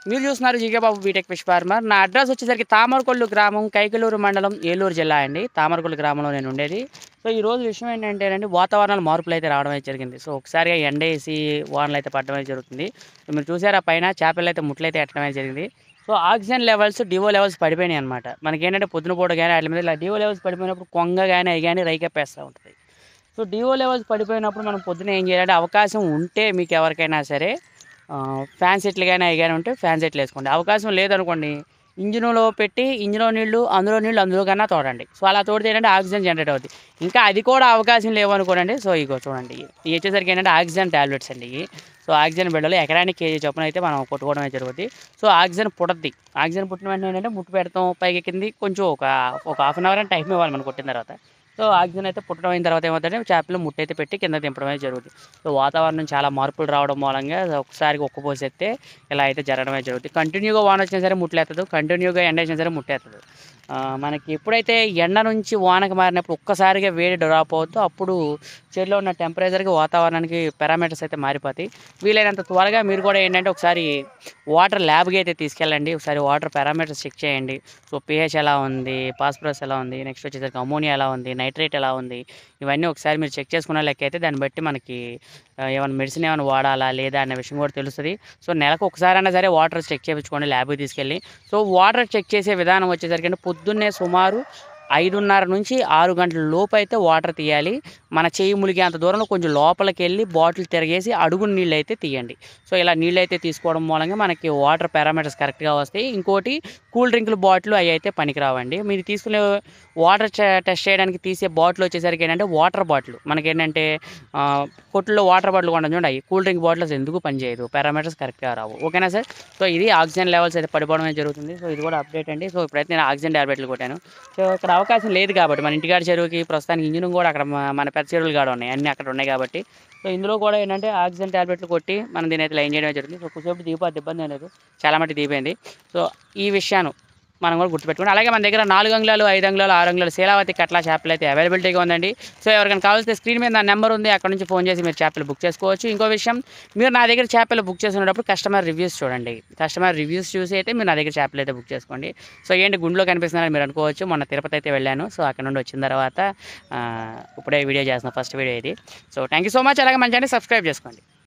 మీరు చూస్తున్నారు జీకే బాబు BTech fish farmer. నా అడ్రస్ వచ్చేసరికి తామరకొల్లు గ్రామం, కైకలూరు మండలం, ఏలూరు జిల్లా అండి. తామరకొల్లు గ్రామంలో నేను ఉండేది. సో ఈరోజు విషయం ఏంటంటేనండి, వాతావరణాలు మార్పులు అయితే రావడం అయితే జరిగింది. సో ఒకసారిగా ఎండేసి వానలు అయితే పడడం అయితే జరుగుతుంది. సో మీరు చూసారా పైన చేపలు అయితే ముట్లయితే ఎట్టడం అయితే జరిగింది. సో ఆక్సిజన్ లెవెల్స్, డివో లెవెల్స్ పడిపోయినాయి అనమాట. మనకేంటంటే పొద్దున పూట కానీ వాటి మీద ఇలా డివో లెవెల్స్ పడిపోయినప్పుడు కొంగ కానీ అవి కానీ రైకెప్పేస్తూ ఉంటుంది. సో డివో లెవెల్స్ పడిపోయినప్పుడు మనం పొద్దున ఏం చేయాలంటే, అవకాశం ఉంటే మీకు ఎవరికైనా సరే ఫ్యాన్ సెట్లు కానీ అవి కానీ ఉంటే ఫ్యాన్ సెట్లు వేసుకోండి. అవకాశం లేదనుకోండి, ఇంజిన్లో పెట్టి ఇంజిన్లో నీళ్ళు అందులో కన్నా తోడండి. సో అలా తోడితే ఏంటంటే ఆక్సిజన్ జనరేట్ అవుతుంది. ఇంకా అది కూడా అవకాశం లేవనుకోండి, సో ఇగో చూడండి, ఇవి వచ్చేసరికి ఏంటంటే ఆక్సిజన్ టాబ్లెట్స్ అండి ఇవి. సో ఆక్సిజన్ బిళ్ళలు ఎకరానికి కేజీ చొప్పున అయితే మనం కొట్టుకోవడం అయితే జరుగుతుంది. So oxygen పుట్టద్ది. ఆక్సిజన్ పుట్టిన వెంటనే ఏంటంటే ముట్టు పెడతాం, పైకి ఎక్కింది కొంచెం ఒక హాఫ్ అన్ అవర్ అని టైం ఇవ్వాలి మనం కొట్టిన తర్వాత. సో ఆక్సిజన్ అయితే పుట్టడం అయిన తర్వాత ఏమవుతుందంటే చేపలు ముట్టయితే పెట్టి కింద దింపడం అయితే జరుగుతుంది. సో వాతావరణం చాలా మార్పులు రావడం మూలంగా ఒకసారిగా ఒక్కపోసేస్తే ఇలా అయితే జరగడమే జరుగుతుంది. కంటిన్యూగా వాన వచ్చినా సరే ముట్లేస్తుంది, కంటిన్యూగా ఎండ వచ్చినా సరే ముట్టేస్తుంది. మనకి ఎప్పుడైతే ఎండ నుంచి వానకి మారినప్పుడు ఒక్కసారిగా వేడి డ్రాప్ అవుతుందో అప్పుడు చెరువులో ఉన్న టెంపరేచర్కి వాతావరణానికి పారామీటర్స్ అయితే మారిపోతాయి. వీలైనంత త్వరగా మీరు కూడా ఏంటంటే ఒకసారి వాటర్ ల్యాబ్కి అయితే తీసుకెళ్ళండి. ఒకసారి వాటర్ పారామీటర్స్ చెక్ చేయండి. సో pH ఎలా ఉంది, ఫాస్ఫరస్ ఎలా ఉంది, నెక్స్ట్ వచ్చేసరికి అమోనియా ఎలా ఉంది, నైట్రేట్ ఎలా ఉంది, ఇవన్నీ ఒకసారి మీరు చెక్ చేసుకున్న లెక్క అయితే దాన్ని బట్టి మనకి ఏమైనా మెడిసిన్ ఏమైనా వాడాలా లేదా అనే విషయం కూడా తెలుస్తుంది. సో నెలకు ఒకసారైనా సరే వాటర్ చెక్ చేయించుకోండి ల్యాబ్కి తీసుకెళ్ళి. సో వాటర్ చెక్ చేసే విధానం వచ్చేసరికి పొద్దున్నే సుమారు 5:30 నుంచి 6 గంటల లోపు అయితే వాటర్ తీయాలి. మన చెయ్యి ములిగేంత దూరంలో కొంచెం లోపలికి వెళ్ళి బాటిల్ తిరగేసి అడుగున నీళ్ళు అయితే తీయండి. సో ఇలా నీళ్ళు అయితే తీసుకోవడం మూలంగా మనకి వాటర్ పారామీటర్స్ కరెక్ట్గా వస్తాయి. ఇంకోటి కూల్ డ్రింకుల బాటిల్ అవి అయితే పనికిరావండి. మీరు తీసుకునే వాటర్ టెస్ట్ చేయడానికి తీసే బాటిల్ వచ్చేసరికి ఏంటంటే వాటర్ బాటిల్ మనకేంటంటే కొట్టుల్లో వాటర్ బాటిల్ కొంటాం చూడండి, అవి కూల్ డ్రింక్ బాటిల్స్ ఎందుకు పనిచేయదు, పారామీటర్స్ కరెక్ట్గా రావు. ఓకేనా సార్? సో ఇది ఆక్సిజన్ లెవెల్స్ అయితే పడిపోవడం జరుగుతుంది. సో ఇది కూడా అప్డేట్ అండి. సో ఇప్పుడైతే నేను ఆక్సిజన్ ట్యాబ్లెట్లు కొట్టాను. సో ఇక్కడ అవకాశం లేదు కాబట్టి మన ఇంటికాడ చెరువుకి ప్రస్తుతానికి ఇంజిన్ కూడా అక్కడ మన పెద్ద చెరువులు కాడ ఉన్నాయి, అన్నీ అక్కడ ఉన్నాయి కాబట్టి సో ఇందులో కూడా ఏంటంటే ఆక్సిజన్ ట్యాబ్లెట్లు కొట్టి మనం దీని అయితే లైన్ చేయడం జరుగుతుంది. సో కొంచెం దిగిపోతే ఇబ్బంది ఏం లేదు, చాలా మట్టి దిగిపోయింది. సో ఈ విషయాన్ని మనం కూడా గుర్తుపెట్టుకోండి. అలాగే మన దగ్గర 4 అంగుళాలు, 5 అంగుళాలు, 6 అంగుళాలు శీలావతి కట్ల చేపలు అయితే అవైలబిలిటీగా ఉందండి. సో ఎవరికైనా కావాల్సిన స్క్రీన్ మీద నా నెంబర్ ఉంది, అక్కడ నుంచి ఫోన్ చేసి మీరు చేపలు బుక్ చేసుకోవచ్చు. ఇంకో విషయం, మీరు నా దగ్గర చేపలు బుక్ చేసుకునేటప్పుడు కస్టమర్ రివ్యూస్ చూడండి. కస్టమర్ రివ్యూస్ చూసి అయితే మీరు నా దగ్గర చేపలు అయితే బుక్ చేసుకోండి. సో ఏంటి గుండెలో కనిపిస్తున్నారని మీరు అనుకోవచ్చు. మొన్న తిరుపతి అయితే వెళ్ళాను. సో అక్కడ నుండి వచ్చిన తర్వాత ఇప్పుడే వీడియో చేస్తున్నాను, ఫస్ట్ వీడియో ఇది. So thank you so much. అలాగే మంచి సబ్స్క్రైబ్ చేసుకోండి.